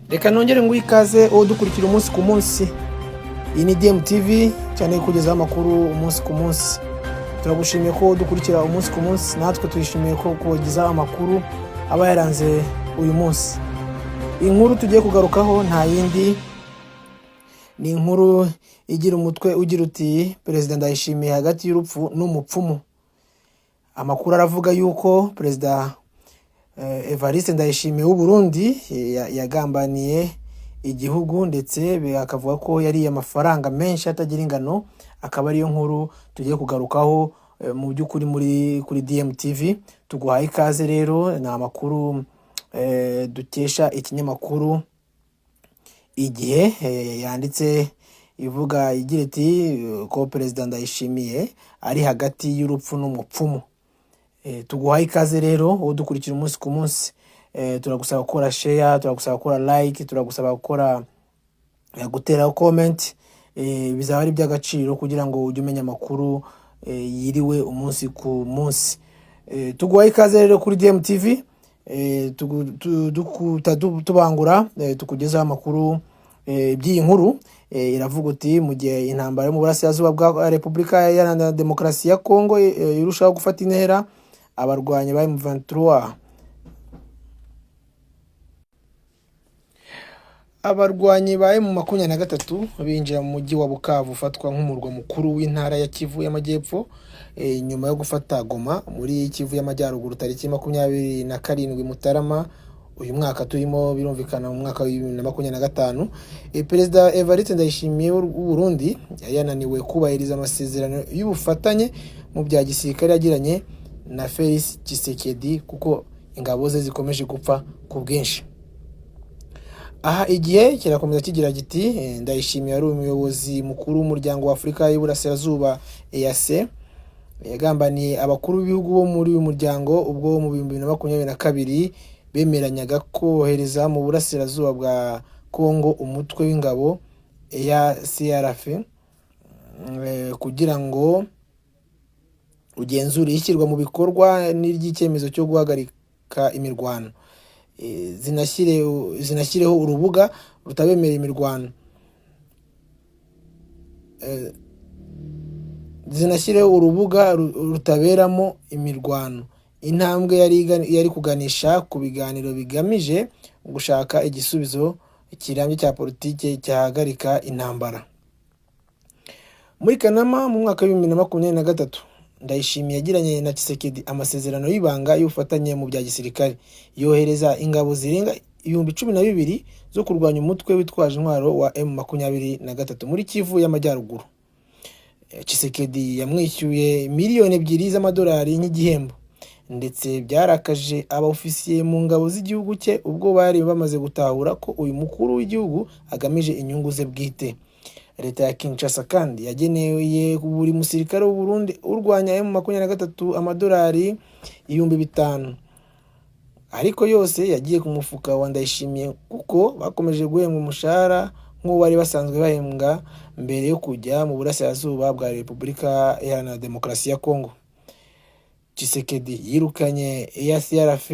Reka nongere ngo ikaze uwo dukurikira umunsi ku munsi. Iyi ni DMTV cyane kugezaho amakuru umunsi ku munsi. Turagushimiye ko dukurikira umunsi ku munsi, natwe tuyishimiye ko kugezaho amakuru aba yaranze uyu munsi. Inkuru tugiye kugarukaho nta yindi, ni inkuru igira umutwe ugira uti Perezida Ndayishimiye hagati y'urupfu n'umupfumu. Amakuru aravuga yuko Perezida Evariste Ndayishimiye w'u Burundi yagambaniye igihugu, ndetse bakavuga ko yari amafaranga menshi atagira ingano. Akaba ariyo nkuru tugiye kugarukaho mu by'ukuri kuri DMTV. Tuguhaye ikaze rero, ni amakuru dukesha ikinyamakuru Igihe yanditse ivuga igira iti ko Perezida Ndayishimiye ari hagati y'urupfu n'umupfumu. Tuguhaye ikaze rero uwo dukurikira umunsi ku munsi. Turagusaba gukora share, turagusaba gukora like, turagusaba gutera comment. Bizaba ari by'agaciro kugira ngo ujye umenya amakuru yiriwe umunsi ku munsi. Tuguhaye ikaze rero kuri DMTV. Tubangura tukugezaho amakuru by'iyi nkuru. Iravuga uti mu gihe intambara yo mu burasirazuba bwa Repubulika Iharanira Demokarasi ya Kongo irushaho gufata intera, abarwanyi ba M23 abarwanyi ba M23 binjira mu mujyi wa Bukavu ufatwa nk'umurwa mukuru w'intara ya Kivu y'Amajyepfo, nyuma yo gufata Goma muri Kivu y'Amajyaruguru tariki 27 Mutarama uyu mwaka turimo, birumvikana mu mwaka wa 2025. Perezida Evariste Ndayishimiye w'u Burundi yananiwe kubahiriza amasezerano y'ubufatanye mu bya gisirikare yagiranye na Felix Tshisekedi, kuko ingabo ze zikomeje gupfa ku bwinshi. Aha Igihe kirakomeza kigira giti Ndayishimiye ari umuyobozi mukuru w'umuryango wa Afurika y'Uburasirazuba EAC, yagambaniye abakuru b'ibihugu bo muri uyu muryango ubwo mu 2022 bemeranyaga kohereza mu burasirazuba bwa Kongo umutwe w'ingabo ya CRF kugira ngo ugenzure ishyirwa mu bikorwa n'iry'icyemezo cyo guhagarika imirwano, zinashyireho urubuga rutabemera imirwano, zinashyireho urubuga rutaberamo imirwano. Intambwe yari kuganisha ku biganiro bigamije gushaka igisubizo kirambye cya politike cyahagarika intambara. Muri Kanama mu mwaka wa 2023 Ndayishimiye yagiranye na Tshisekedi amasezerano y'ibanga y'ubufatanye mu bya gisirikare, yohereza ingabo zirenga 12,000 zo kurwanya umutwe witwaje intwaro wa M23 muri Kivu y'Amajyaruguru. Tshisekedi yamwishyuye miliyoni 2 z'amadolari nk'igihembo, ndetse byarakaje abaofisiye mu ngabo z'igihugu cye ubwo bari bamaze gutahura ko uyu mukuru w'igihugu agamije inyungu ze bwite. Leta ya Kinshasa kandi yageneye buri musirikare w'u Burundi urwanya M23 amadolari 5,000, ariko yose yagiye ku mufuka wa Ndayishimiye, kuko bakomeje guhembwa umushahara nk'uwo bari basanzwe bahembwa mbere yo kujya mu burasirazuba bwa Repubulika Iharanira Demokarasi ya Kongo. Tshisekedi yirukanye EACRF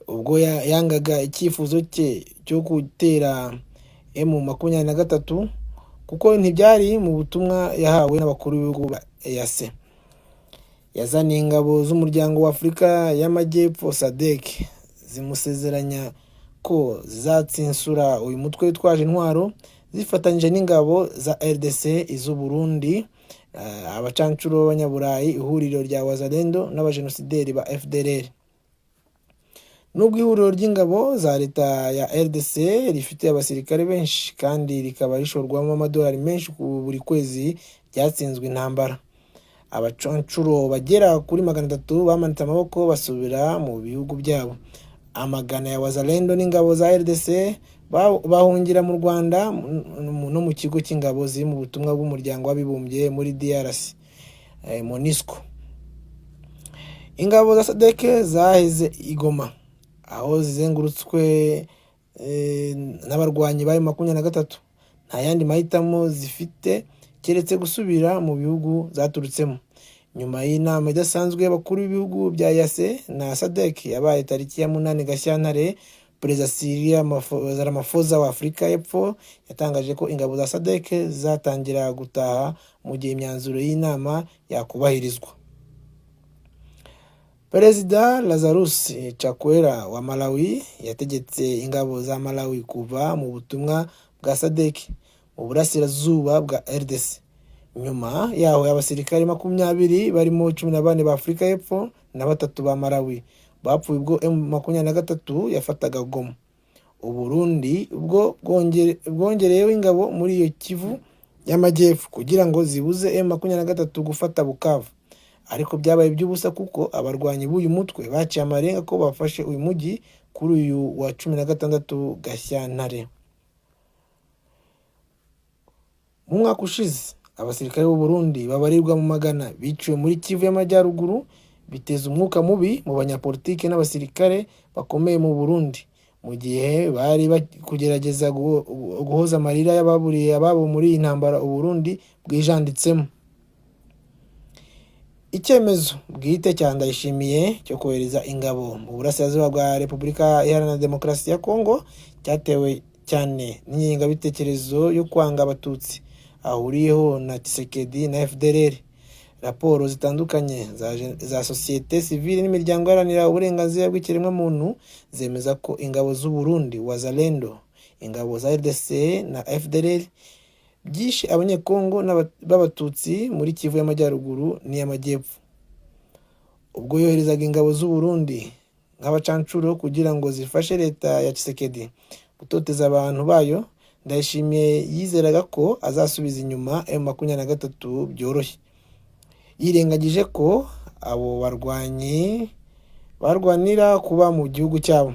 ubwo yangaga icyifuzo cye cyo gutera M23, kuko ntibyari mu butumwa yahawe n'abakuru b'ibihugu ba EAC. Yazaniye ingabo z'umuryango wa Afurika y'Amajyepfo SADC zimusezeranya ko zizatsinsura uyu mutwe witwaje intwaro zifatanyije n'ingabo za RDC, iz'u Burundi, abacancuro b'Abanyaburayi, ihuriro rya Wazalendo n'abajenosideri ba FDLR. Nubwo ihuriro ry'ingabo za leta ya RDC rifite abasirikare benshi kandi rikaba rishorwamo amadolari menshi buri kwezi, ryatsinzwe intambara. Abacancuro bagera kuri 300 bamanitse amaboko basubira mu bihugu byabo. Amagana ya Wazalendo n'ingabo za RDC bahungira mu Rwanda no mu kigo cy'ingabo ziri mu butumwa bw'umuryango w'abibumbye muri DRC, MONUSCO. Ingabo za SADC zaheze Igoma, aho zizengurutswe n'abarwanyi ba M23. Nta yandi mahitamo zifite keretse gusubira mu bihugu zaturutsemo. Nyuma y'inama idasanzwe y'abakuru b'ibihugu bya EAC na SADC yabaye tariki ya 8 Gashyantare Perezida Cyril Ramaphosa wa Afurika y'Epfo yatangaje ko ingabo za SADC zatangira gutaha mu gihe imyanzuro y'inama yakubahirizwa. Perezida Lazarus Chakwera wa Malawi yategetse ingabo za Malawi kuva mu butumwa bwa SADC mu burasirazuba bwa RDC. Nyuma yaho y'abasirikare 20 barimo 14 ba Afurika y'Epfo na 3 ba Malawi bapfuye ubwo M23 yafataga Goma. Uburundi ubwo bwongereyeho ingabo muri iyo Kivu y'Amajyepfo kugira ngo zibuze M23 gufata Bukavu, ariko byabaye by'ubusa kuko abarwanyi b'uyu mutwe baciye amarenga ko bafashe uyu mujyi kuri uyu wa 16 Gashyantare. Mu mwaka ushize abasirikare b'u Burundi babarirwa mu magana biciwe muri Kivu y'Amajyaruguru, biteza umwuka mubi mu banyapolitike n'abasirikare bakomeye mu Burundi, mu gihe bari kugerageza guhoza amarira y'ababuriye ababo muri iyi ntambara u Burundi bwijanditsemo. Icyemezo bwite cya Ndayishimiye cyo kohereza ingabo mu burasirazuba bwa Repubulika Iharanira Demokarasi ya Kongo cyatewe cyane n'ingengabitekerezo yo kwanga abatutsi ahuriyeho na Tshisekedi na FDLR. Raporo zitandukanye za societe civile n'imiryango iharanira uburenganzira bw'ikiremwamuntu zemeza ko ingabo z'u Burundi Wazalendo, ingabo za RDC na FDLR byishe abanyekongo b'abatutsi muri Kivu y'Amajyaruguru n'iy'Amajyepfo. Ubwo yoherezaga ingabo z'u Burundi nk'abacancuro kugira ngo zifashe leta ya Tshisekedi gutoteza abantu bayo, Ndayishimiye yizeraga ko azasubiza inyuma M23 byoroshye. Yirengagije ko abo barwanyi barwanira kuba mu gihugu cyabo.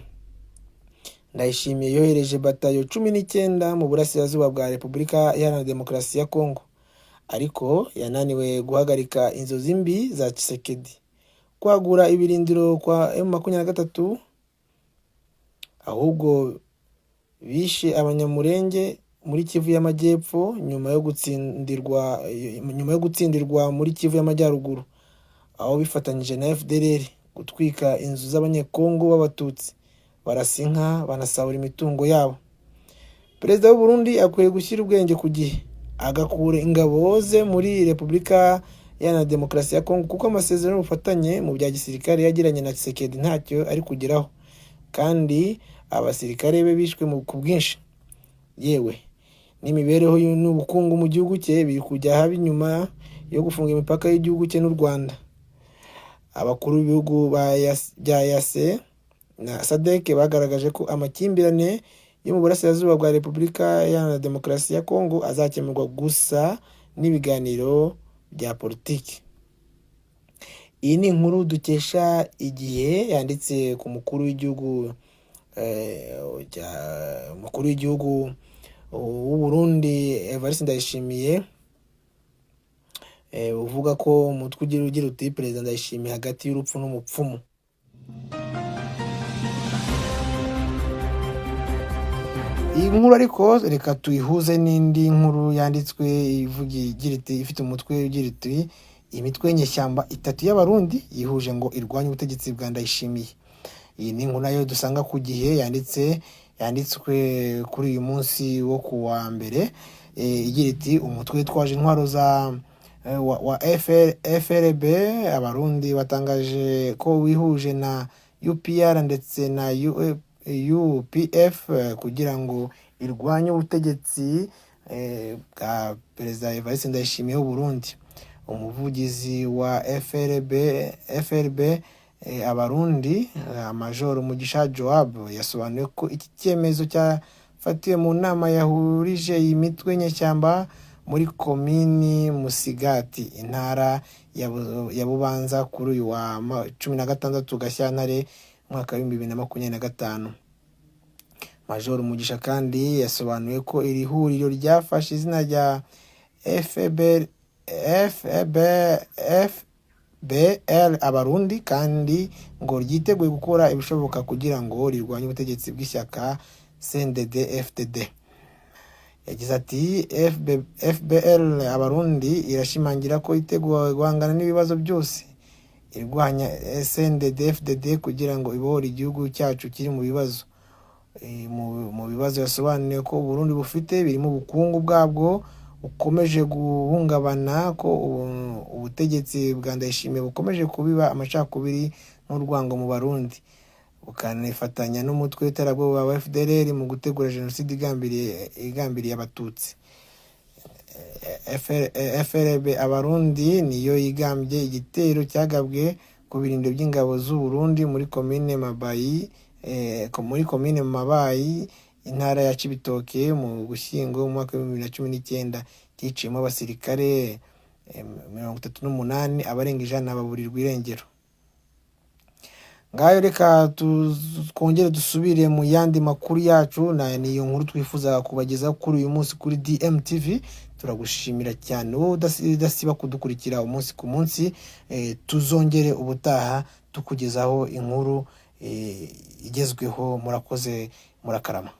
Ndayishimiye yohereje batayo 19 mu burasirazuba bwa Repubulika Iharanira Demokarasi ya Kongo, ariko yananiwe guhagarika inzozi mbi za Tshisekedi kwagura ibirindiro kwa M23, ahubwo bishe abanyamurenge muri Kivu y'Amajyepfo nyuma yo gutsindirwa muri Kivu y'Amajyaruguru, aho bifatanyije na FDLR gutwika inzu z'abanyekongo b'abatutsi, barasinka banasahura imitungo yabo. Perezida w'u Burundi akwiye gushyira ubwenge ku gihe agakura ingabo ze muri Repubulika Iharanira Demokarasi ya Kongo, kuko amasezerano y'ubufatanye mu bya gisirikare yagiranye na Tshisekedi ntacyo ari kugeraho, kandi abasirikare be bishwe ku bwinshi, yewe n'imibereho n'ubukungu mu gihugu cye biri kujya habi nyuma yo gufunga imipaka y'igihugu cye n'u Rwanda. Abakuru b'ibihugu bya EAC na SADC bagaragaje ko amakimbirane yo mu burasirazuba bwa Repubulika Iharanira Demokarasi ya Kongo azakemurwa gusa n'ibiganiro bya politiki. Iyi ni inkuru dukesha Igihe yanditse ku mukuru w'igihugu w'u Burundi Evariste Ndayishimiye, uvuga ko umutwe ugira uti Perezida Ndayishimiye hagati y'urupfu n'umupfumu. Iyi nkuru ariko reka tuyihuze n'indi nkuru yanditswe ifite umutwe ugira uti imitwe y'inyeshyamba 3 y'abarundi yihuje ngo irwanye ubutegetsi bwa Ndayishimiye. Iyi ni inkuru nayo dusanga ku Gihe yanditswe kuri uyu munsi wo kuwa mbere, igira iti umutwe witwaje intwaro wa FRB abarundi batangaje ko wihuje na UPR ndetse na UPF kugira ngo irwanye ubutegetsi bwa Perezida Evariste Ndayishimiye w'u Burundi. Umuvugizi wa FRB abarundi Major Mugisha Joab yasobanuye ko iki cyemezo cyafatiwe mu nama yahurije iyi mitwe nyeshyamba muri komini Musigati, intara ya Bubanza kuri uyu wa 16 Gashyantare mwaka 2025. Major Mugisha kandi yasobanuye ko iri huriro ryafashe izina rya FBL abarundi kandi ngo ryiteguye gukora ibishoboka kugira ngo rirwanye ubutegetsi bw'ishyaka CNDD-FDD. Yagize ati FBL abarundi irashimangira ko iteguye guhangana n'ibibazo byose irwanya CNDD-FDD kugira ngo ibohore igihugu cyacu kiri mu bibazo. mu bibazo yasobanuye ko Burundi bufite birimo ubukungu bwabwo bukomeje guhungabana, ko ubutegetsi bwa Ndayishimiye bukomeje kubiba amacakubiri n'urwango mu Barundi, bukanifatanya n'umutwe w'iterabwoba wa FDLR mu gutegura jenoside igambiriye abatutsi. FRB Abarundi niyo yigambye igitero cyagabwe ku birindiro by'ingabo z'u Burundi muri komine Mabayi intara ya Cibitoke mu Gushyingo mu mwaka wa 2019, cyiciyemo abasirikare 38, abarenga 100 baburirwa irengero. Ngayo reka twongere dusubire mu yandi makuru yacu, niyo nkuru twifuza kubageza kuri uyu munsi kuri DMTV. Turagushimira cyane wowe udasiba kudukurikira umunsi ku munsi. Tuzongere ubutaha tukugezaho inkuru igezweho. Murakoze, murakarama.